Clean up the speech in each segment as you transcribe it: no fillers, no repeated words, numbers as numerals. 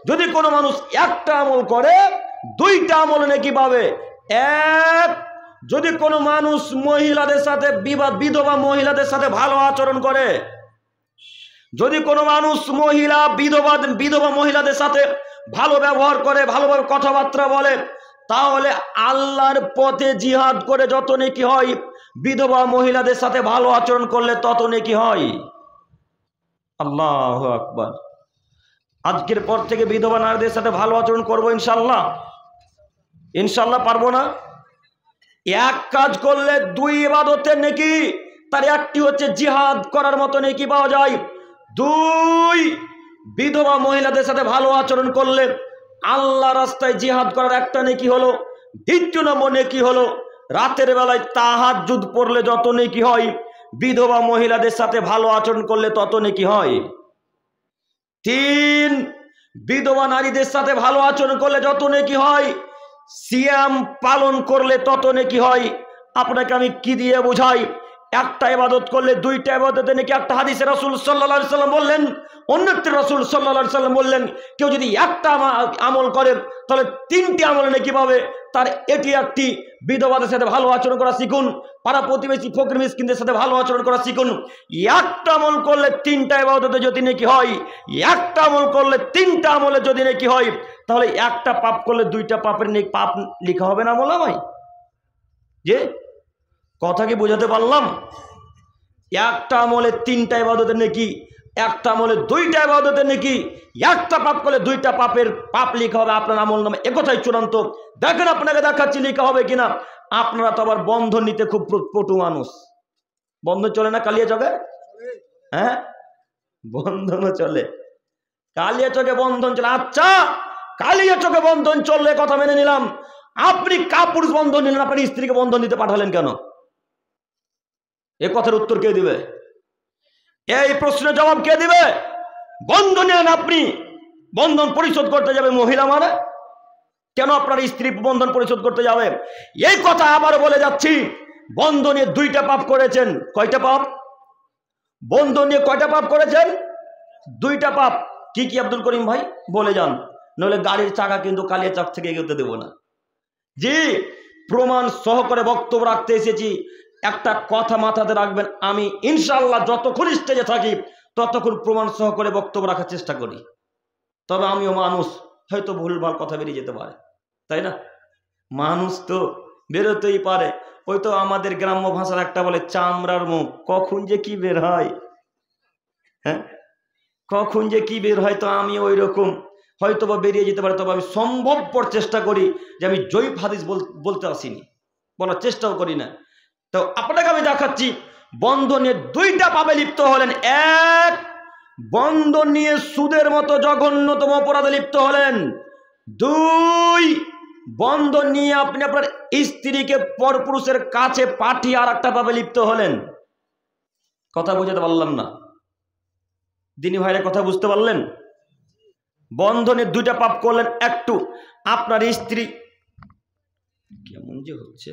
যদি কোনো মানুষ একটা আমল করে দুইটা আমল নেকি পাবে। এক, যদি কোনো মানুষ মহিলাদের সাথে বিধবা মহিলাদের সাথে ভালো আচরণ করে, যদি কোনো মানুষ বিধবা মহিলাদের সাথে ভালো ব্যবহার করে, ভালোভাবে কথাবার্তা বলে, তাহলে আল্লাহর পথে জিহাদ করে যত নেকি হয়, বিধবা মহিলাদের সাথে ভালো আচরণ করলে তত নেকি হয়। আল্লাহু আকবার। আজকের পর থেকে বিধবা নারীদের সাথে ভালো আচরণ করবো ইনশাল্লাহ। ইনশাল্লাহ পারবো না? এক কাজ করলে দুই ইবাদতের নেকি, তার একটি হচ্ছে জিহাদ করার মতো নেকি পাওয়া যায়। দুই, বিধবা মহিলাদের সাথে ভালো আচরণ করলে আল্লাহ রাস্তায় জিহাদ করার একটা নেকি হলো। দ্বিতীয় নম্বর নেকি হলো রাতের বেলায় তাহাজ্জুদ পড়লে যত নেকি হয়, বিধবা মহিলাদের সাথে ভালো আচরণ করলে তত নেকি হয়। তিন, বিধবা নারীদের সাথে ভালো আচরণ করলে যত নেকি হয়, সিয়াম পালন করলে তত নেকি হয়। আপনাকে আমি কি দিয়ে বুঝাই? একটা ইবাদত করলে দুইটা ইবাদতে নেকি। একটা হাদিসে রাসূল সাল্লাল্লাহু আলাইহি সাল্লাম বললেন, অন্যত্র রাসূল সাল্লাল্লাহু আলাইহি সাল্লাম বললেন, কেউ যদি একটা আমল করে তাহলে তিনটি আমল নেকি পাবে। তার এটি একটি, বিধবাদের সাথে ভালো আচরণ করা শিখুন, পাড়া প্রতিবেশী ফকির মিসকিনদের সাথে ভালো আচরণ করা শিখুন। একটা আমল করলে তিনটা ইবাদতে যদি নেকি হয়, একটা আমল করলে তিনটা আমলে যদি নেকি হয়, তাহলে একটা পাপ করলে দুইটা পাপের নেকি পাপ লেখা হবে না আমলনামায়? যে কথা কি বোঝাতে পারলাম? একটা আমলে তিনটা ইবাদতের নেকি, একটা আমলে দুইটা ইবাদতের নেকি, একটা পাপ করলে দুইটা পাপের পাপ লেখা হবে আপনার আমলনামায়। একথাই চূড়ান্ত। দেখেন আপনাকে দেখাচ্ছি লেখা হবে কিনা। আপনারা তো আবার বন্ধন নিতে খুব পটু মানুষ। বন্ধন চলে না কালিয়াচকে? হ্যাঁ, বন্ধনও চলে, কালিয়াচকে বন্ধন চলে। আচ্ছা, কালিয়াচকে বন্ধন চললে কথা মেনে নিলাম, আপনি কাপুরুষ বন্ধন নিলেন, আপনার স্ত্রীকে বন্ধন দিতে পাঠালেন কেন? এ কথার উত্তর কে দিবে? এই প্রশ্নের জবাব কে দিবে? বন্ধন নেন, আপনি বন্ধন পরিশোধ করতে যাবে মহিলা মানে, কেন আপনার স্ত্রী বন্ধন পরিশোধ করতে যাবে? এই কথা আবারও বলে যাচ্ছি, বন্ধনে দুইটা পাপ করেছেন। কয়টা পাপ? বন্ধন নিয়ে কয়টা পাপ করেছেন? দুইটা পাপ। কি কি আব্দুল করিম ভাই বলে যান, নইলে গাড়ির চাকা কিন্তু কালিয়াচক থেকে এগোতে দেব না। জি, প্রমাণ সহকারে বক্তব্য রাখতে এসেছি। একটা কথা মাথাতে রাখবেন, আমি ইনশাআল্লাহ যতক্ষণ স্টেজে থাকি ততক্ষণ প্রমাণ সহকারে বক্তব্য রাখার চেষ্টা করি। তবে আমিও মানুষ, হয়তো ভুলভাল কথা বেরিয়ে যেতে পারে, তাই না? মানুষ তো বেরোতেই পারে। ওই তো আমাদের গ্রাম্য ভাষার একটা বলে, চামড়ার মুখ, কখন যে কি বের হয়, হ্যাঁ, কখন যে কি বের হয়। তো আমি ওই রকম হয়তো বা বেরিয়ে যেতে পারে। তবে আমি সম্ভবপর চেষ্টা করি যে আমি জয়ীফ হাদিস বলতে আসিনি, বলার চেষ্টাও করি না। তো আপনাকে আমি দেখাচ্ছি, বন্ধনের দুইটা পাপে লিপ্ত হলেন। এক, বন্ধন নিয়ে সুদের মতো জঘন্যতম অপরাধে লিপ্ত হলেন। দুই, বন্ধন নিয়ে আপনি আপনার স্ত্রীকে পরপুরুষের কাছে পাঠিয়ে আর একটা পাপে লিপ্ত হলেন। কথা বুঝাতে পারলাম না? দিনী ভাইরা কথা বুঝতে পারলেন? বন্ধনের দুইটা পাপ করলেন। একটু আপনার স্ত্রী, কেমন যে হচ্ছে,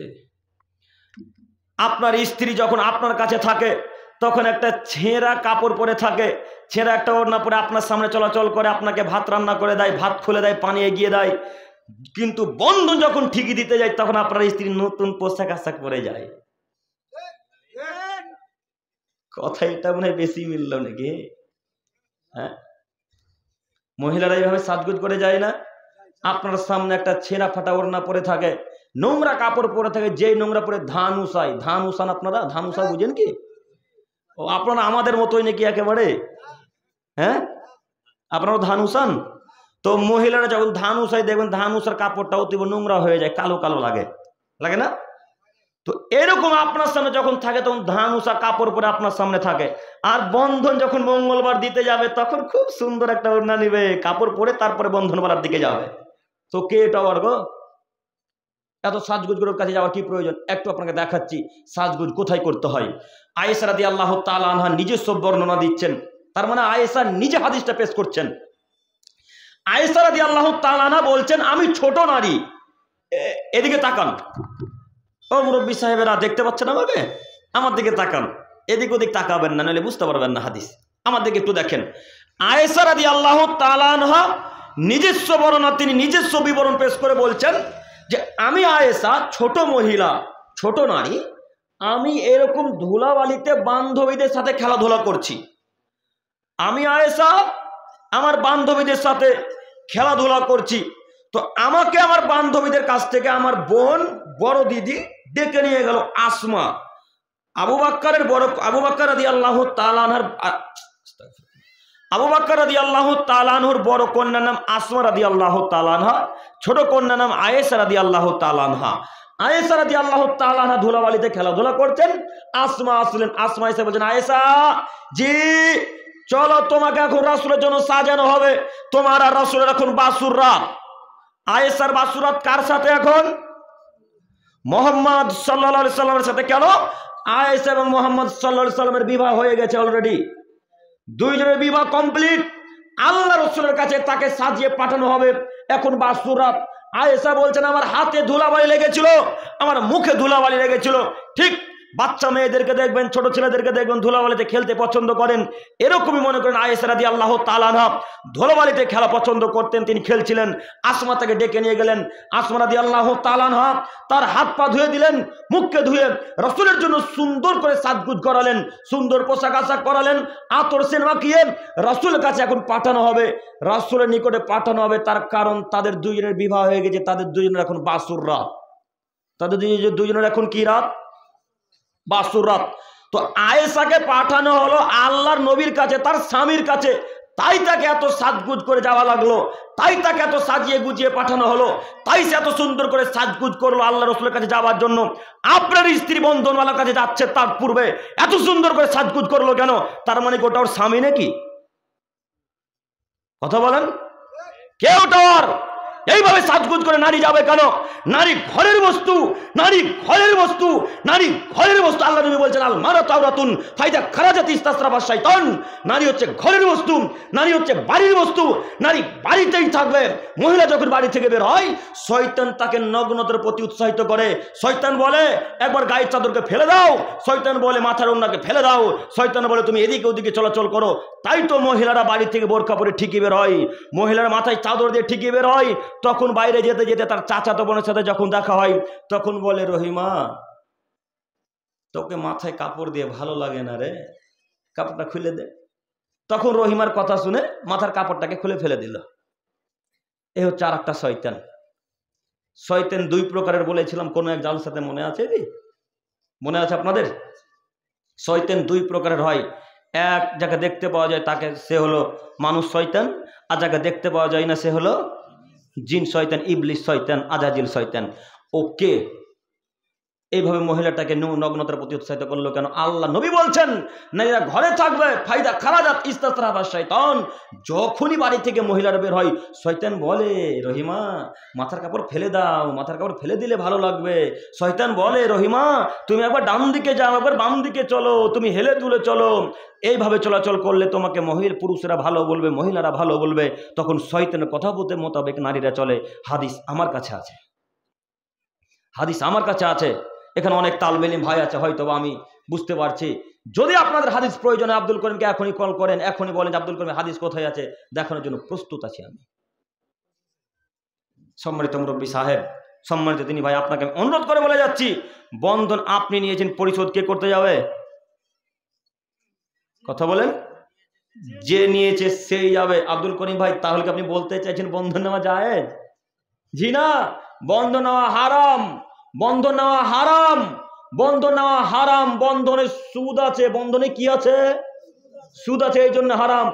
আপনার স্ত্রী যখন আপনার কাছে থাকে তখন একটা ছেঁড়া কাপড় পরে থাকে, ছেঁড়া একটা ওড়না পরে আপনার সামনে চলাচল করে, আপনাকে ভাত রান্না করে দেয়, ভাত খুলে দেয়, পানি এগিয়ে দেয়। কিন্তু বন্ধন যখন ঠিকই দিতে যায় তখন আপনার স্ত্রী নতুন পোশাক আশাক পরে যায়। কথা এটা মনে হয় বেশি মিলল নাকি? হ্যাঁ, মহিলারা এইভাবে সাজগোজ করে যায় না? আপনার সামনে একটা ছেঁড়া ফাটা ওড়না পরে থাকে, নোংরা কাপড় পরে থাকে, যেই নোংরা পরে ধান উসায়। ধান উসান আপনারা? ধান উসা বুঝেন কি? ও, আপনারা আমাদের মতোই নাকি একেবারে? হ্যাঁ, আপনারা ধান উসান? তো মহিলারা যখন ধান উসায় দেখবেন ধান উসার কাপড়টা অতীব নোংরা হয়ে যায়, কালো কালো লাগে, লাগে না? তো এরকম আপনার সামনে যখন থাকে তখন ধান উসা কাপড় পরে আপনার সামনে থাকে। আর বন্ধন যখন মঙ্গলবার দিতে যাবে তখন খুব সুন্দর একটা ওড়না নিবে, কাপড় পরে তারপরে বন্ধন বলার দিকে যাবে। তো কে এটা বর্গ? এত সাজগুজগুলোর কাছে যাওয়ার কি প্রয়োজন? একটু আপনাকে দেখাচ্ছি সাজগুজ কোথায় করতে হয়। আয়েশা রাদিয়াল্লাহু তাআলা আনহা নিজস্ব বর্ণনা দিচ্ছেন, তার মানে আয়েশা নিজে হাদিসটা পেশ করছেন। আয়েশা রাদিয়াল্লাহু তাআলা আনহা বলছেন, আমি ছোট নারী। এদিকে তাকান, ও মুরব্বী সাহেবেরা, দেখতে পাচ্ছেন আমাকে? আমার দিকে তাকান, এদিক ওদিক তাকাবেন না, নইলে বুঝতে পারবেন না হাদিস। আমার দিকে একটু দেখেন। আয়েশা রাদিয়াল্লাহু তাআলা আনহা নিজস্ব বর্ণনা, তিনি নিজস্ব বিবরণ পেশ করে বলছেন যে আমি আয়েশা ছোট মহিলা, ছোট নারী, আমি এরকম ধুলাবালিতে বান্ধবীদের সাথে খেলাধুলা করছি। আমি আয়েশা আমার বান্ধবীদের সাথে খেলাধুলা করছি, তো আমাকে আমার বান্ধবীদের কাছ থেকে আমার বোন বড় দিদি ডেকে নিয়ে গেল আসমা। আবু বাক্কারের বড়, আবু বাক্কার রাদিয়াল্লাহু তাআলা আনহার, আবু বাক্কার রাদিয়াল্লাহু তাআলা আনহুর বড় কন্যার নাম আসমা রাদিয়াল্লাহু তাআলা আনহা, ছোট কন্যার নাম আয়েশা রাদিয়াল্লাহু তাআলা আনহা। আয়েশা রাদিয়াল্লাহু তাআলা আনহা ধুলাবালিতে খেলাধুলা করতেন। আসমা আসলেন, আসমা এসে বলছেন, আয়েশা জি চলো, তোমাকে এখন রাসূলের জন্য সাজানো হবে, তোমার আর রাসূলের এখন বাসুর রাত। আয়েশার বাসুর রাত কার সাথে? এখন মুহাম্মদ সাল্লাল্লাহু আলাইহি সাল্লামের সাথে। কেন? আয়েশা এবং মুহাম্মদ সাল্লাল্লাহু আলাইহি সাল্লামের বিবাহ হয়ে গেছে অলরেডি, দুইজনের বিবাহ কমপ্লিট। আল্লাহ রাসূলের কাছে তাকে সাজিয়ে পাঠানো হবে, এখন বাসুর রাত। আয়েশা বলছেন আমার হাতে ধুলাবালি লেগেছিল, আমার মুখে ধুলাবালি লেগেছিল। ঠিক বাচ্চা মেয়েদেরকে দেখবেন, ছোট ছেলেদেরকে দেখবেন ধুলাবালিতে খেলতে পছন্দ করেন, এরকমই মনে করেন আয়েশা রাদিয়াল্লাহু তাআলা আনহা ধুলাবালিতে খেলা পছন্দ করতেন, তিনি খেলছিলেন। আসমা তাকে ডেকে নিয়ে গেলেন। আসমা রাদিয়াল্লাহু তাআলা আনহা তার হাত পা ধুয়ে দিলেন, মুখকে ধুয়ে রাসূলের জন্য সুন্দর করে সাজগুজ করালেন, সুন্দর পোশাক আশাক করালেন, আতর সেন মাখিয়ে রাসূলের কাছে এখন পাঠানো হবে, রাসূলের নিকটে পাঠানো হবে। তার কারণ তাদের দুইজনের বিবাহ হয়ে গেছে, তাদের দুইজনের এখন বাসুর রাত, তাদের দুইজনের এখন কি রাত? বাসুর রাত। তো আয়েশাকে পাঠানো হলো আল্লাহর নবীর কাছে, তার স্বামীর কাছে, তাই তাকে এত সাজগুজ করে যাওয়া লাগলো, তাই তাকে এত সাজিয়ে গুজিয়ে পাঠানো হলো, তাই সে এত সুন্দর করে সাজগুজ করলো আল্লাহ রসুলের কাছে যাওয়ার জন্য। আপনার স্ত্রী বন্ধনওয়ালার কাছে যাচ্ছে, তার পূর্বে এত সুন্দর করে সাজগুজ করলো কেন? তার মানে ওটা ওর স্বামী নাকি? কথা বলেন, কে ওটা ওর? এইভাবে সাজগুজ করে নারী যাবে কেন? নারী ঘরের বস্তু, নারী ঘরের বস্তু, নারী ঘরের বস্তু। আল্লাহ নবী বলছেন আল মারাতু আওরাতুন ফাইদা খারাজাত ইস্তাসরাফা শাইতান। নারী হচ্ছে ঘরের বস্তু, নারী হচ্ছে বাড়ির বস্তু, নারী বাড়িতেই থাকবে। মহিলা যখন বাড়ি থেকে বের হয়, শয়তান তাকে নগ্নতার প্রতি উৎসাহিত করে। শয়তান বলে একবার গায়ের চাদরকে ফেলে দাও, শয়তান বলে মাথার ওড়নাকে ফেলে দাও, শয়তান বলে তুমি এদিকে ওদিকে চলাচল করো। তাই তো মহিলারা বাড়ি থেকে বোরকা পরে ঠিকই বের হয়, মহিলারা মাথায় চাদর দিয়ে ঠিকই বের হয়। তখন বাইরে যেতে যেতে তার চাচাতো বোনের সাথে যখন দেখা হয়, তখন বলে রহিমা তোকে মাথায় কাপড় দিয়ে ভালো লাগে না রে, কাপড়টা খুলে দে। তখন রহিমার কথা শুনে মাথার কাপড়টাকে খুলে ফেলে দিল। এ হচ্ছে আর একটা শয়তান। শয়তান দুই প্রকারের বলেছিলাম কোন এক জালসাতে, মনে আছে কি? মনে আছে আপনাদের? শয়তান দুই প্রকারের হয়, এক যাকে দেখতে পাওয়া যায় তাকে সে হলো মানুষ শয়তান, আর যাকে দেখতে পাওয়া যায় না সে হলো জিন শয়তান, ইবলিস শয়তান, আজাজিল শয়তান। ওকে এইভাবে মহিলাটাকে নগ্নতার প্রতি উৎসাহিত করলো কেন? আল্লাহ নবী বলছেন নারীরা ঘরে থাকবে, ফায়দা খারাজাত ইস্তাসরাফা শয়তান। যখনই বাড়ি থেকে মহিলারা বের হয়, শয়তান বলে রহিমা মাথার কাপড় ফেলে দাও, মাথার কাপড় ফেলে দিলে ভালো লাগবে। শয়তান বলে রহিমা তুমি একবার ডান দিকে যাও, একবার বাম দিকে চলো, তুমি হেলে দুলে চলো। এইভাবে চলাচল করলে তোমাকে পুরুষেরা ভালো বলবে, মহিলারা ভালো বলবে। তখন শয়তানের কথা বলতে মোতাবেক নারীরা চলে। হাদিস আমার কাছে আছে, হাদিস আমার কাছে আছে। এখানে অনেক তালবেলিম ভাই আছে, হয়তো আমি বুঝতে পারছি। যদি আপনাদের হাদিস প্রয়োজনে আব্দুল করিমকে এখনই কল করেন, এখনই বলেন আব্দুল করিম হাদিস কোথায় আছে, দেখানোর জন্য প্রস্তুত আছি আমি। সম্মানিত মুরব্বী সাহেব, সম্মানিত তিনি ভাই, আপনাকে আমি অনুরোধ করে বলে যাচ্ছি, বন্ধন আপনি নিয়েছেন, পরিশোধ কে করতে যাবে? কথা বলেন, যে নিয়েছে সেই যাবে। আব্দুল করিম ভাই তাহলে কি আপনি বলতে চাইছেন বন্ধন নেওয়া জায়েজ? জি না, বন্ধন নেওয়া হারাম, বন্ধন নেওয়া হারাম, বন্ধন নেওয়া হারাম। বন্ধনে সুদ আছে, বন্ধনে কি আছে? সুদ আছে, এই জন্য হারাম।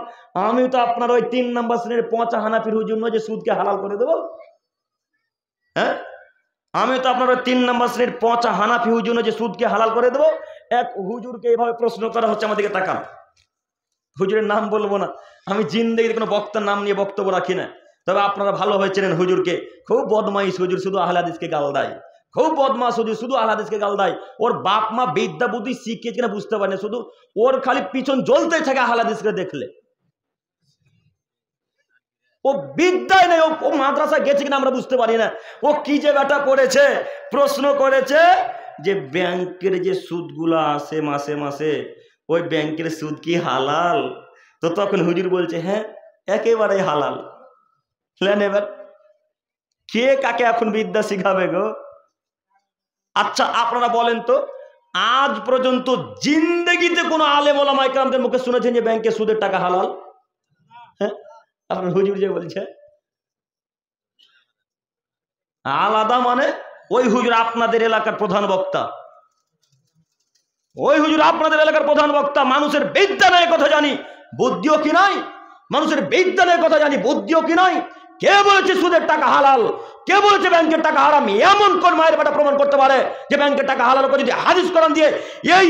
আমি তো আপনার ওই 3 নম্বর শ্রেণীর পচা হানাফির হুজুর নয় যে সুদকে হালাল করে দেবো। হ্যাঁ, আমি তো আপনার ওই 3 নম্বর শ্রেণীর পচা হানাফি হুজুর নয় যে সুদকে হালাল করে দেবো। এক হুজুরকে এইভাবে প্রশ্ন করা হচ্ছে, আমাদেরকে তাকান, হুজুরের নাম বলবো না, আমি জিন্দেগির কোনো বক্তার নাম নিয়ে বক্তব্য রাখি না, তবে আপনারা ভালো হয়ে চেনেন হুজুরকে। খুব বদমাইশ হুজুর, শুধু আহলে হাদিসকে গাল দেয়, খুব বদমাশ হুজুর, শুধু আহলে হাদিসকে গাল দেয়। ওর বাপ মা বিদ্যা বুদ্ধি শিখিয়েছে কিনা বুঝতে পারে না, শুধু ওর খালি পিছন জ্বলতে থাকে আহলে হাদিসকে দেখলে। ও বিদ্যায় নেই, ও মাদ্রাসা গেছে কিনা আমরা বুঝতে পারি না। ও কি যে ব্যাটা করেছে, প্রশ্ন করেছে যে ব্যাংকের যে সুদগুলা আসে মাসে মাসে, ওই ব্যাংকের সুদ কি হালাল? তো তখন হুজুর বলছে হ্যাঁ একেবারে হালাল। এবার কে কাকে এখন বিদ্যা শিখাবে গো? আচ্ছা আপনারা বলেন তো, আজ পর্যন্ত জিন্দেগিতে কোন আলেম ওলামা ইকরামদের মুখে শুনেছেন যে ব্যাংকে সুদের টাকা হালাল? হ্যাঁ, আপনার হুজুর যে বলছে আলাদা, মানে ওই হুজুর আপনাদের এলাকার প্রধান বক্তা, ওই হুজুর আপনাদের এলাকার প্রধান বক্তা। মানুষের বিদ্যালয়ের কথা জানি, বুদ্ধিও কি নাই? মানুষের বিদ্যালয়ের কথা জানি, বুদ্ধিও কি নাই? কে বলেছে সুদের টাকা হালাল? কে বলেছে ব্যাংকের টাকা হারাম? এমন কোন মায়ের বেটা প্রমাণ করতে পারে যে ব্যাংকের টাকা হালাল? যদি হাদিস কোরআন দিয়ে এই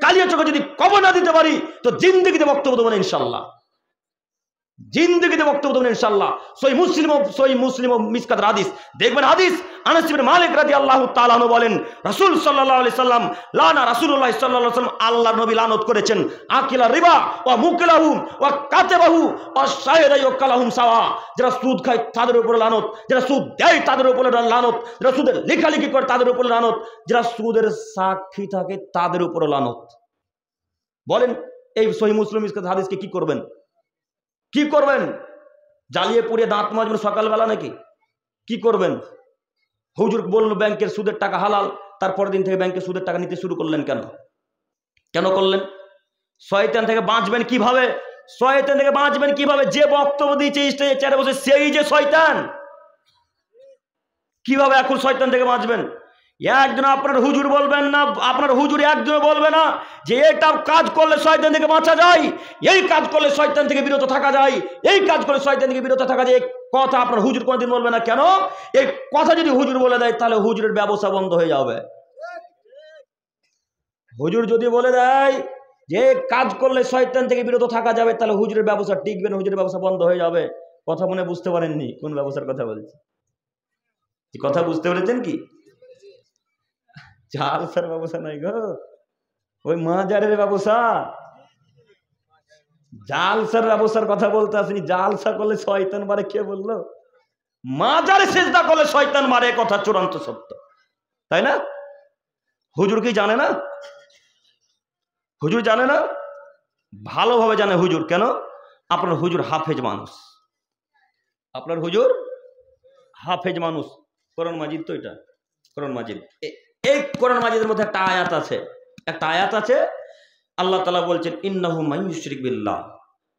কালিয়া চোখে যদি কবর না দিতে পারি তো জিন্দেগিতে বক্তব্য দেবো না ইনশাল্লাহ, জিন্দেগিতে বক্তব্য দেবেন ইনশাআল্লাহ। সহিহ মুসলিম মিসকাতের হাদিস দেখবেন, হাদিস আনাস ইবনে মালিক রাদিয়াল্লাহু তাআলা আনহু বলেন, রাসূল সাল্লাল্লাহু আলাইহি সাল্লাম লানা রাসূলুল্লাহ সাল্লাল্লাহু আলাইহি সাল্লাম, আল্লাহর নবী লানত করেছেন আকিলা রিবা ওয়া মুকিলাহু ওয়া কাতাবাহু ওয়া শাহিদাহু কালাহুম সাওয়া। যারা সুদ খায় তাদের উপর লানত, যারা সুদ দেয় তাদের উপর লানত, যারা সুদের লেখালেখি করে তাদের উপর লানত, যারা সুদের সাক্ষী থাকে তাদের উপর লানত। বলেন এই সহিহ মুসলিম মিসকাতের হাদিসকে কি করবেন? কি করবেন? জ্বালিয়ে পুড়িয়ে দাঁত মাজবেন সকালবেলা নাকি? কি করবেন? হুজুর বলল ব্যাংকের সুদের টাকা হালাল, তারপর দিন থেকে ব্যাংকের সুদের টাকা নিতে শুরু করলেন কেন? কেন করলেন? শয়তান থেকে বাঁচবেন কিভাবে? শয়তান থেকে বাঁচবেন কিভাবে? যে বক্তব্য দিয়েছে স্টেজে চেয়ারে বসে সেই যে শয়তান। কিভাবে এখন শয়তান থেকে বাঁচবেন? একজন আপনার হুজুর বলবেন না, আপনার হুজুর একজন বলবে না যে এটা কাজ করলে শয়তান থেকে বাঁচা যায়, এই কাজ করলে শয়তান থেকে বিরত থাকা যায়, এই কাজ করলে শয়তান থেকে বিরত থাকা যায়। এই কথা আপনার হুজুর কোনদিন বলবে না। কেন? এই কথা যদি হুজুর বলে দেয় তাহলে হুজুরের ব্যবসা বন্ধ হয়ে যাবে। হুজুর যদি বলে দেয় যে কাজ করলে শয়তান থেকে বিরত থাকা যাবে, তাহলে হুজুরের ব্যবসা টিকবে না, হুজুরের ব্যবসা বন্ধ হয়ে যাবে। কথা মনে বুঝতে পারেননি কোন ব্যবসার কথা বলছি? কথা বুঝতে পেরেছেন কি? জালসার ব্যবসা নাই গো, ওই মাজারের ব্যবসা। জালসার ব্যবসার কথা বলতে আসেনি। জালসা করলে শয়তান মারে কে বললো? মাজারে সেজদা করলে শয়তান মারে, কথা চূড়ান্ত সত্য, তাই না? হুজুর কি জানে না? হুজুর জানে না? ভালোভাবে জানে হুজুর। কেন? আপনার হুজুর হাফেজ মানুষ, আপনার হুজুর হাফেজ মানুষ। কোরআন মাজিদ তো এটা, কোরআন মাজিদ, এই কোরআন মাজিদের মধ্যে একটা আয়াত আছে, একটা আয়াত আছে আল্লাহ তাআলা বলছেন ইন্নাহু মান ইউশরিক বিল্লাহ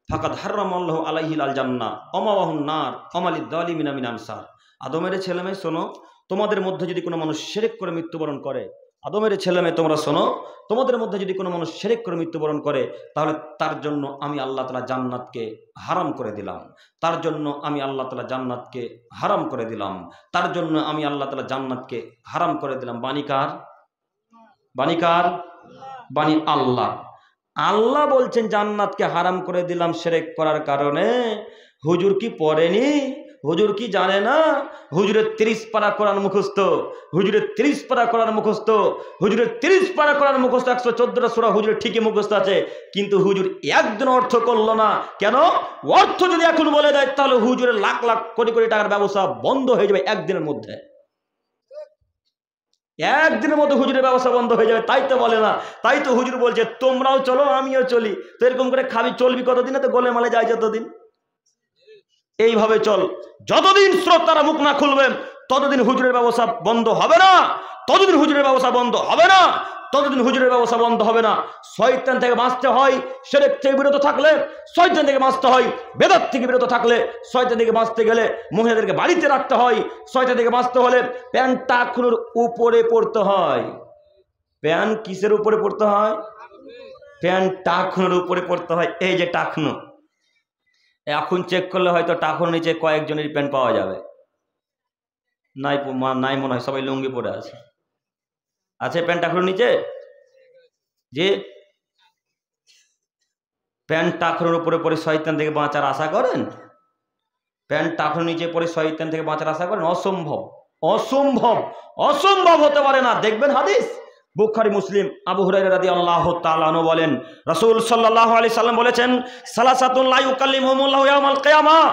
ফাকাদ হারামাল্লাহু আলাইহিল জান্নাহ ওয়া মাওয়াহুন নার ওয়া মালিদ যালিমিনা মিন আনসার। আদমের ছেলেমেয়ে শোনো, তোমাদের মধ্যে যদি কোনো মানুষ শিরক করে মৃত্যুবরণ করে, আদমের ছেলেমেয়ে তোমরা শোনো, তোমাদের মধ্যে যদি কোনো মানুষ শিরক করে মৃত্যুবরণ করে তাহলে তার জন্য আমি আল্লাহ তাআলা জান্নাতকে হারাম করে দিলাম, তার জন্য আমি আল্লাহ তাআলা জান্নাতকে হারাম করে দিলাম, তার জন্য আমি আল্লাহ তাআলা জান্নাতকে হারাম করে দিলাম। বাণী কার? বাণী কার? বাণী আল্লাহ। আল্লাহ বলছেন জান্নাতকে হারাম করে দিলাম শিরক করার কারণে। হুজুর কি পড়েনি? হুজুর কি জানে না? হুজুরের 30 পারা কোরআন মুখস্থ, হুজুরের 30 পারা কোরআন মুখস্থ, হুজুরের 30 পারা কোরআন মুখস্থ, 114টা সূরা হুজুরের ঠিকই মুখস্থ আছে, কিন্তু হুজুর একদিন অর্থ করলো না। কেন? অর্থ যদি এখন বলে দেয় তাহলে হুজুরের লাখ লাখ কোটি কোটি টাকার ব্যবসা বন্ধ হয়ে যাবে একদিনের মধ্যে। একদিনের মধ্যে হুজুরের ব্যবসা বন্ধ হয়ে যাবে। তাই তো বলে না, তাই তো হুজুর বলছে তোমরাও চলো আমিও চলি। তো এরকম করে খাবি চলবি কতদিন? তো গোলে মালে যায় যতদিন। এইভাবে চল, যতদিন শ্রোতারা মুখ না খুলবেন ততদিন হুজুরের ব্যবসা বন্ধ হবে না, ততদিন হুজুরের ব্যবসা বন্ধ হবে না, ততদিন হুজুরের ব্যবসা বন্ধ হবে না। শয়তান থেকে বাঁচতে হয়, শিরক থেকে বিরত থাকলে শয়তান থেকে বাঁচতে হয়, বেদাত থেকে বিরত থাকলে শয়তান থেকে বাঁচতে গেলে মহিলাদেরকে বাড়িতে রাখতে হয়, শয়তান থেকে বাঁচতে হলে প্যান্ট টাকনুর উপরে পড়তে হয়। প্যান্ট কিসের উপরে পড়তে হয়? প্যান্ট টাকনুর উপরে পড়তে হয়। এই যে টাকনু, এখন চেক করলে হয়তো টাকনুর নিচে কয়েকজনের প্যান্ট পাওয়া যাবে। নাই নাই মনে হয়, সবাই লুঙ্গি পরে আছে। আছে প্যান্ট টাকনুর নিচে? যে প্যান্ট টাকনুর উপরে পরে শয়তান থেকে বাঁচার আশা করেন? প্যান্ট টাকনুর নিচে পরে শয়তান থেকে বাঁচার আশা করেন? অসম্ভব, অসম্ভব, অসম্ভব হতে পারে না। দেখবেন হাদিস বুখারী মুসলিম, আবু হুরায়রা রাদিয়াল্লাহু তাআলা আনহু বলেন রাসূল সাল্লাল্লাহু আলাইহি সাল্লাম বলেছেন সালাসাতুন লা ইউকাল্লিমুহুমুল্লাহু ইয়াওমাল কিয়ামাহ।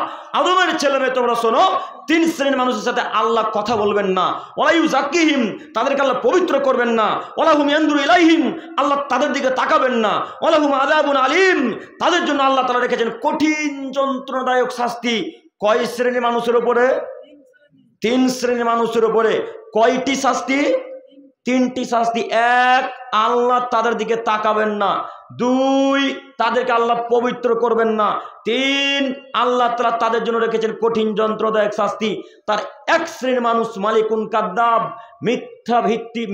আদমের ছেলেমেয়ে তোমরা শোনো, 3 শ্রেণীর মানুষের সাথে আল্লাহ কথা বলবেন না। ওয়ালা ইউযাক্কিহিম, তাদেরকে আল্লাহ পবিত্র করবেন না। ওয়ালা হুম ইয়ানদুরু ইলাইহিম, আল্লাহ তাদের দিকে তাকাবেন না। ওয়ালা হুম আযাবুন আলীম, তাদের জন্য আল্লাহ তাআলা রেখেছেন কঠিন যন্ত্রণাদায়ক শাস্তি। কয় শ্রেণীর মানুষের উপরে? 3 শ্রেণীর মানুষের উপরে। কয়টি শাস্তি? 3টি শাস্তি। 1, আল্লাহ তাদের দিকে তাকাবেন না। 2, তাদেরকে আল্লাহ পবিত্র করবেন না। 3, আল্লাহ তাআলা তাদের জন্য রেখেছেন কঠিন যন্ত্রদায়ক শাস্তি। তার 1 শ্রেণীর মানুষ মালিকুন কাদ্দাব,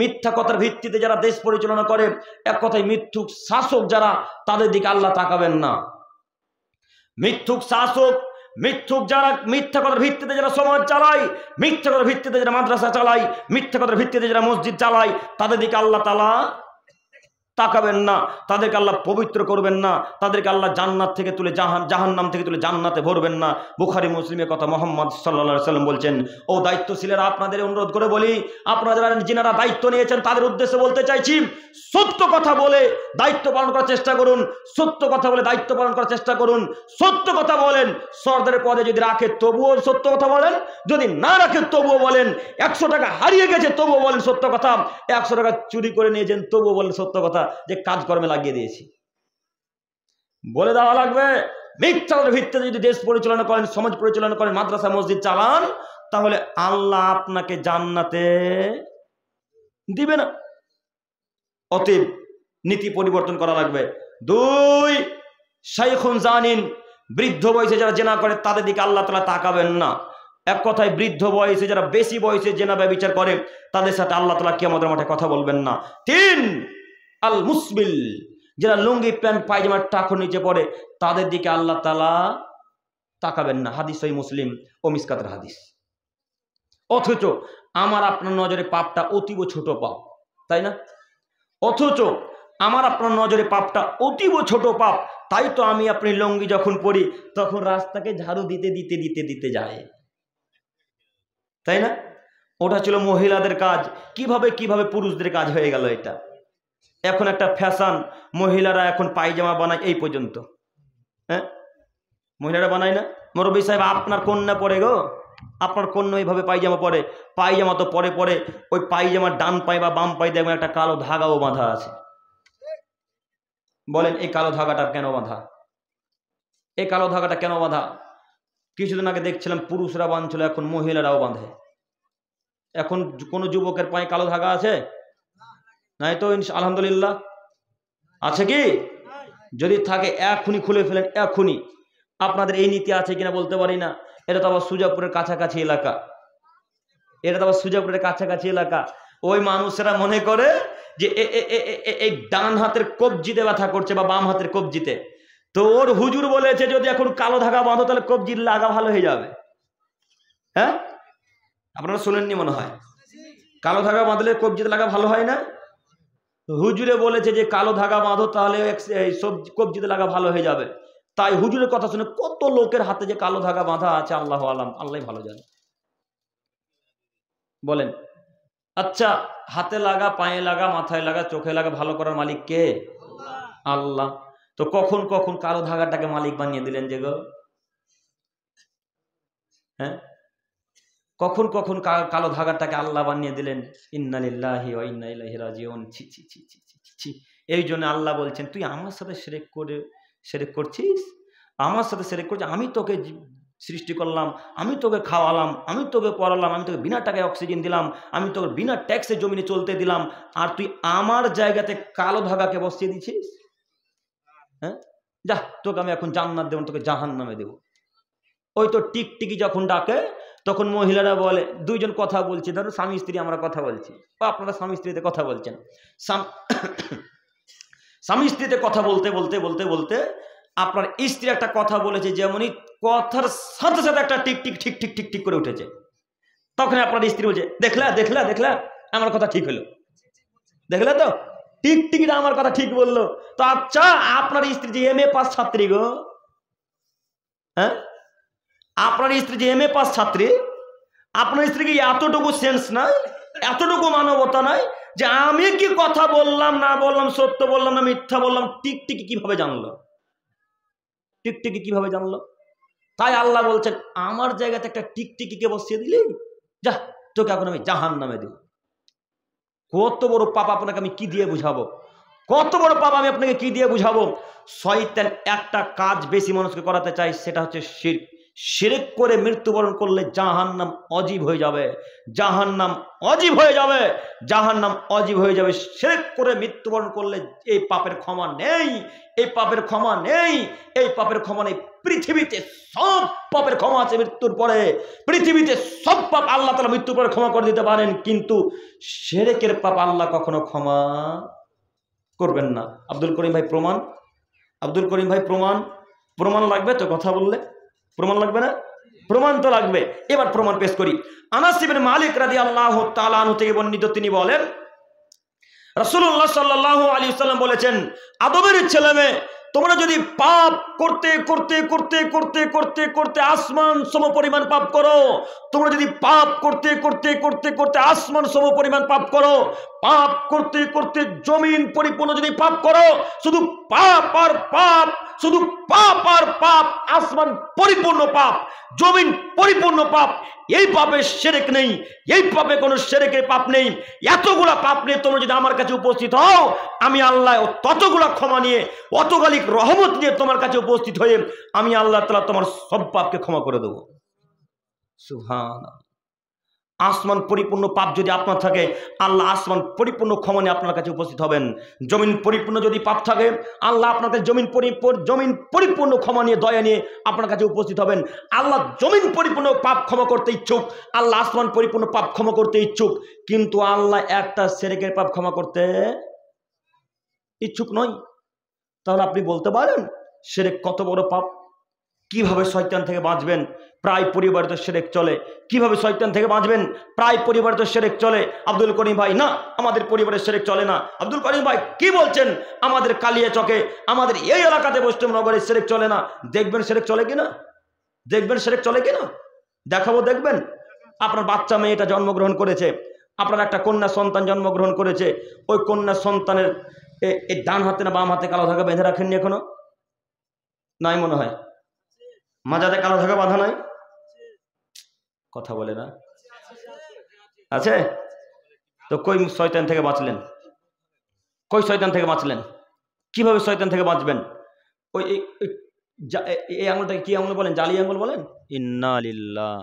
মিথ্যা কথার ভিত্তিতে যারা দেশ পরিচালনা করে, এক কথায় মিথ্যুক শাসক যারা, তাদের দিকে আল্লাহ তাকাবেন না। মিথ্যুক শাসক, যারা মিথ্যা কথার ভিত্তিতে যারা সমাজ চালায়, মিথ্যা কথার ভিত্তিতে যারা মাদ্রাসা চালায়, মিথ্যা কথার ভিত্তিতে যারা মসজিদ চালায়, তাদের দিকে আল্লাহ তাআলা তাকাবেন না, তাদেরকে আল্লাহ পবিত্র করবেন না, তাদেরকে আল্লাহ জান্নাত থেকে তুলে জাহান্নাম থেকে তুলে জান্নাতে ভরবেন না। বুখারী মুসলিমের কথা মুহাম্মদ সাল্লাল্লাহু আলাইহি সাল্লাম বলছেন। ও দায়িত্বশীলেরা, আপনাদের অনুরোধ করে বলি, আপনারা যারা দায়িত্ব নিয়েছেন তাদের উদ্দেশ্যে বলতে চাইছি, সত্য কথা বলে দায়িত্ব পালন করার চেষ্টা করুন। সত্য কথা বলে দায়িত্ব পালন করার চেষ্টা করুন। সত্য কথা বলেন। সরদারের পদে যদি রাখে তবুও সত্য কথা বলেন, যদি না রাখে তবুও বলেন। 100 টাকা হারিয়ে গেছে তবুও বলেন সত্য কথা। 100 টাকা চুরি করে নিয়েছেন তবুও বলেন সত্য কথা, যে কাজকর্মে লাগিয়ে দিয়েছি। বলে দেওয়া লাগবে। মিথ্যার ভিত্তিতে যদি দেশ পরিচালনা করেন, সমাজ পরিচালনা করেন, মাদ্রাসা মসজিদ চালান, তাহলে আল্লাহ আপনাকে জান্নাতে দিবে না। অতএব নীতি পরিবর্তন করা লাগবে। 2, শাইখুন জানিন, বৃদ্ধ বয়সে যারা জেনা করে তাদের দিকে আল্লাহ তাআলা তাকাবেন না। এক কথায় বৃদ্ধ বয়সে যারা বেশি বয়সে জেনা ব্যভিচার করে, তাদের সাথে আল্লাহ তাআলা কিয়ামতের মাঠে কথা বলবেন না। 3, আল মুসবিল, যারা লুঙ্গি প্যান্ট পায়জামার টাকর নিচে পড়ে, তাদের দিকে আল্লাহ তাআলা তাকাবেন না। হাদিস সহিহ মুসলিম ও মিসকাতের হাদিস। অথচ আমার আপনার নজরে পাপটা অতীব ছোট পাপ, তাই না? অথচ আমার আপনার নজরে পাপটা অতীব ছোট পাপ, তাই তো আমি আপনি লুঙ্গি যখন পরি তখন রাস্তাকে ঝাড়ু দিতে দিতে দিতে দিতে যায়, তাই না? ওটা ছিল মহিলাদের কাজ। কিভাবে কিভাবে পুরুষদের কাজ হয়ে গেল এটা। এখন একটা ফ্যাশন, মহিলারা এখন পায়জামা বানায় এই পর্যন্ত। হ্যাঁ, মহিলারা বানায় না? মুরব্বী সাহেব, আপনার কন্যা পরে গো, আপনার কন্যা এইভাবে পায়জামা পরে। পায়জামা তো পরে পরে ওই পায়জামার ডান পায়ে বা বাম পায়ে দেখবেন একটা কালো ধাগাও বাঁধা আছে। বলেন এই কালো ধাগাটা কেন বাঁধা? এই কালো ধাগাটা কেন বাঁধা? কিছুদিন আগে দেখছিলাম পুরুষরা বাঁধছিল, এখন মহিলারাও বাঁধে। এখন কোনো যুবকের পায়ে কালো ধাগা আছে? নাই তো, আলহামদুলিল্লাহ। আছে কি? যদি থাকে এখনই খুলে ফেলেন, এখনই। আপনাদের এই নীতি আছে কিনা বলতে পারি না। এটা তো আবার সুজাপুরের কাছাকাছি এলাকা, ওই মানুষেরা মনে করে যে এই ডান হাতের কবজিতে ব্যথা করছে বা বাম হাতের কবজিতে, তো ওর হুজুর বলেছে যদি এখন কালো ধাগা বাঁধো তাহলে কবজির লাগা ভালো হয়ে যাবে। হ্যাঁ, আপনারা শুনেননি মনে হয়? কালো ধাগা বাঁধলে কবজিতে লাগা ভালো হয় না? হুজুরে বলেছে যে কালো ধাগা বাঁধো তাহলে কবজিতে লাগা ভালো হয়ে যাবে। তাই হুজুরের কথা শুনে কত লোকের হাতে যে কালো ধাগা বাঁধা আছে, আল্লাহ আলাম, আল্লাহ ভালো জানে। বলেন, আচ্ছা, হাতে লাগা, পায়ে লাগা, মাথায় লাগা, চোখে লাগা ভালো করার মালিক কে? আল্লাহ। তো কখন কখন কালো ধাগাটাকে মালিক বানিয়ে দিলেন যে গো? হ্যাঁ, কখন কখন কালো ধাগাটাকে আল্লাহ বানিয়ে দিলেন? ইন্না লিল্লাহি ওয়া ইন্না ইলাইহি রাজিউন। ছি ছি ছি ছি ছি। এই জন্য আল্লাহ বলছেন, তুই আমার সাথে শিরক করছিস, আমার সাথে শিরক করছিস। আমি তোকে সৃষ্টি করলাম, আমি তোকে খাওয়ালাম, আমি তোকে পড়ালাম, আমি তোকে বিনা টাকায় অক্সিজেন দিলাম, আমি তোকে বিনা ট্যাক্সে জমিনে চলতে দিলাম, আর তুই আমার জায়গাতে কালো ধাগাকে বসিয়ে দিছিস। হ্যাঁ, যা, তোকে আমি এখন জান্নাত দেব, তোকে জাহান্নামে দেব। ওই তো টিকটিকি যখন ডাকে তখন মহিলারা বলে, দুইজন কথা বলছি, ধরো স্বামী স্ত্রী আমরা কথা বলছি, বা আপনারা স্বামী স্ত্রীতে কথা বলছেন, স্বামী স্ত্রীতে কথা বলতে বলতে বলতে বলতে আপনার স্ত্রী একটা কথা বলেছে, যেমনই কথার সাথে সাথে একটা টিকটিক ঠিক ঠিক ঠিক ঠিক করে উঠেছে, তখন আপনার স্ত্রী বলছে, দেখলা দেখলা দেখলা আমার কথা ঠিক হলো, দেখলে তো টিকটিকিটা আমার কথা ঠিক বললো। তো আচ্ছা, আপনার স্ত্রী যে MA পাস ছাত্রী গো, হ্যাঁ, আপনার স্ত্রী যে MA পাস ছাত্রী, আপনার স্ত্রী কি এতটুকু সেন্স নাই, এতটুকু মানবতা নাই যে আমি কি কথা বললাম না বললাম, সত্য বললাম না মিথ্যা বললাম, টিকটিকি কিভাবে জানলো? টিকটিকি কিভাবে জানলো? তাই আল্লাহ বলছেন, আমার জায়গাতে একটা টিকটিকিকে বসিয়ে দিলি, যা, তোকে এখন আমি জাহান্নামে দেব। কত বড় পাপ আপনাকে আমি কি দিয়ে বুঝাবো? কত বড় পাপ আমি আপনাকে কি দিয়ে বুঝাবো? শয়তান একটা কাজ বেশি মানুষকে করাতে চাই, সেটা হচ্ছে শিরক। শিরক করে মৃত্যুবরণ করলে জাহান্নাম অজীব হয়ে যাবে, জাহান্নাম অজীব হয়ে যাবে, জাহান্নাম অজীব হয়ে যাবে। শিরক করে মৃত্যুবরণ করলে এই পাপের ক্ষমা নেই, এই পাপের ক্ষমা নেই, এই পাপের ক্ষমা নেই। পৃথিবীতে সব পাপের ক্ষমা আছে মৃত্যুর পরে, পৃথিবীতে সব পাপ আল্লাহ তাআলা মৃত্যুর পরে ক্ষমা করে দিতে পারেন, কিন্তু শিরকের পাপ আল্লাহ কখনো ক্ষমা করবেন না। আব্দুল করিম ভাই প্রমাণ, আব্দুল করিম ভাই প্রমাণ, প্রমাণ লাগবে তো? কথা বললে প্রমাণ লাগবে না? প্রমাণ তো লাগবে। এবার প্রমাণ পেশ করি। আনাস ইবনে মালিক রাদিয়াল্লাহু তাআলা আনহু থেকে বর্ণিত, তিনি বলেন রাসূলুল্লাহ সাল্লাল্লাহু আলাইহি ওয়াসাল্লাম বলেছেন, আদমের ছেলেমেয়ে তোমরা যদি পাপ করতে করতে করতে করতে করতে করতে আসমান সম পরিমাণ পাপ করো, তোমরা যদি পাপ করতে করতে করতে করতে আসমান সম পরিমাণ পাপ করো, পাপ করতে করতে জমিন পরিপূর্ণ যদি পাপ করো, শুধু পাপ আর পাপ, শুধু পাপ আর পাপ, আসমান পরিপূর্ণ পাপ, জমিন পরিপূর্ণ পাপ, এই পাপে শিরক নেই, এই পাপে কোনো শিরকের পাপ নেই, এতগুলা পাপ নিয়ে তোমরা যদি আমার কাছে উপস্থিত হও, আমি আল্লাহ ততগুলা ক্ষমা নিয়ে, অতগালিক রহমত নিয়ে তোমার কাছে উপস্থিত হয়ে আমি আল্লাহ তাআলা তোমার সব পাপকে ক্ষমা করে দেবো। সুবহানাল্লাহ। আসমান পরিপূর্ণ পাপ যদি আপনার থাকে, আল্লাহ আসমান পরিপূর্ণ ক্ষমা নিয়ে আপনার কাছে উপস্থিত হবেন। জমিন পরিপূর্ণ যদি পাপ থাকে, আল্লাহ আপনার কাছে জমিন পরিপূর্ণ ক্ষমা নিয়ে, দয়া নিয়ে আপনার কাছে উপস্থিত হবেন। আল্লাহ জমিন পরিপূর্ণ পাপ ক্ষমা করতে ইচ্ছুক, আল্লাহ আসমান পরিপূর্ণ পাপ ক্ষমা করতে ইচ্ছুক, কিন্তু আল্লাহ একটা শিরকের পাপ ক্ষমা করতে ইচ্ছুক নয়। তাহলে আপনি বলতে পারেন শিরক কত বড় পাপ? কিভাবে শয়তান থেকে বাঁচবেন? প্রায় পরিবার তো শিরক চলে। কিভাবে শয়তান থেকে বাঁচবেন? প্রায় পরিবার তো শিরক চলে। আব্দুল করিম ভাই, না আমাদের পরিবারের শিরক চলে না। আব্দুল করিম ভাই কি বলছেন? আমাদের কালিয়াচকে, আমাদের এই এলাকাতে পশ্চিমনগরে শিরক চলে না। দেখবেন শিরক চলে কিনা, দেখবেন শিরক চলে কিনা, দেখাবো, দেখবেন। আপনার বাচ্চা মেয়েটা জন্মগ্রহণ করেছে, আপনার একটা কন্যা সন্তান জন্মগ্রহণ করেছে, ওই কন্যা সন্তানের এই ডান হাতে না বাম হাতে কালো ধাগা বেঁধে রাখেননি এখনো? নাই মনে হয়, মাজাতে কালো ধাগা বাঁধা নাই? কথা বলে না? আছে তো? কই শয়তান থেকে বাঁচলেন? কই শয়তান থেকে বাঁচলেন? কিভাবে শয়তান থেকে বাঁচবেন? ওই এই আঙুলটাকে কি আঙুল বলেন? জালি আঙুল বলেন? ইন্না লিল্লাহ।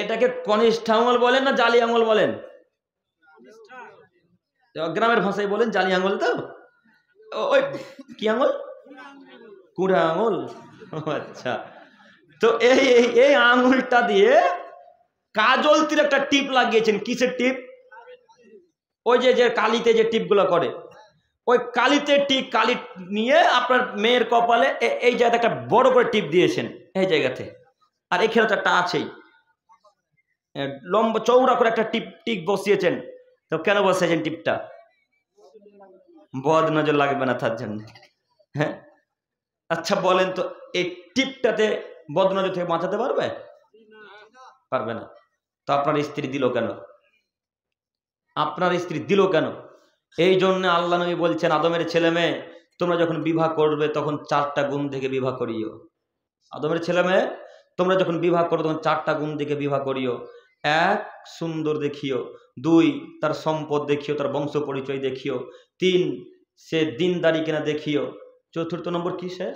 এটাকে কনিষ্ঠ আঙুল বলেন না জালি আঙুল বলেন? গ্রামের ভাষায় বলেন জালি আঙুল। তো ওই কি আঙুল? কুড়া আঙুল। আচ্ছা, তো এই আঙুলটা দিয়ে কাজল তীর একটা টিপ লাগিয়েছেন। কিসের টিপ? ওই যে কালিতে যে টিপগুলো করে, ওই কালিতে টিপ, কালি নিয়ে আপনার মেয়ের কপালে এই জায়গাতে একটা বড় করে টিপ দিয়েছেন, এই জায়গাতে। আর এখানে তো একটা আছেই, লম্বা চৌড়া করে একটা টিপ বসিয়েছেন। তো কেন বসিয়েছেন টিপটা? বদ নজর লাগবে না তার জন্য। হ্যাঁ, আচ্ছা বলেন তো, এই টিপটাতে বদ নজর থেকে বাঁচাতে পারবে? পারবে না। তো আপনার স্ত্রী দিল কেন? আপনার স্ত্রী দিল কেন? এই জন্য আল্লাহ নবী বলছেন, আদমের ছেলে মেয়ে তোমরা যখন বিবাহ করবে তখন 4টা গুণ থেকে বিবাহ করিও। আদমের ছেলে মেয়ে তোমরা যখন বিবাহ করো তখন 4টা গুণ থেকে বিবাহ করিও। 1, সুন্দর দেখিও। 2, তার সম্পদ দেখিও, তার বংশ পরিচয় দেখিও। 3, সে দিনদারি কিনা দেখিও। 4th নম্বর কি? সে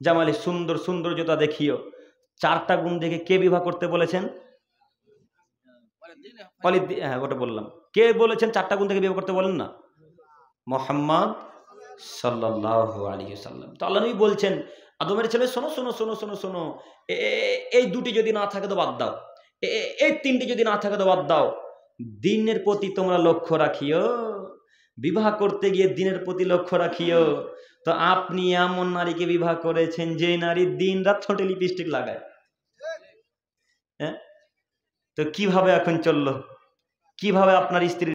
জামালে, সুন্দর সৌন্দর্যতা দেখিও। 4টা গুণ দেখে কে বিবাহ করতে বলেছেন? হ্যাঁ, ওটা বললাম। কে বলেছেন 4টা গুণ থেকে বিবাহ করতে? বলেন না, মুহাম্মদ সাল্লাল্লাহু আলাইহি ওয়াসাল্লাম। তো আল্লাহ নবী বলছেন, আদমের ছেলে শোনো শোনো শোনো শোনো শোনো, এই 2টি যদি না থাকে তো বাদ দাও, এই 3টি যদি না থাকে তো বাদ দাও। দিনের প্রতি তোমরা লক্ষ্য রাখিও, বিবাহ করতে গিয়ে দিনের প্রতি লক্ষ্য রাখিও। তো আপনি এমন নারীকে বিবাহ করেছেন যে নারী দিন রাত ঠোঁটে লিপস্টিক লাগায়। হ্যাঁ, তো কিভাবে এখন চললো? কিভাবে আপনার স্ত্রী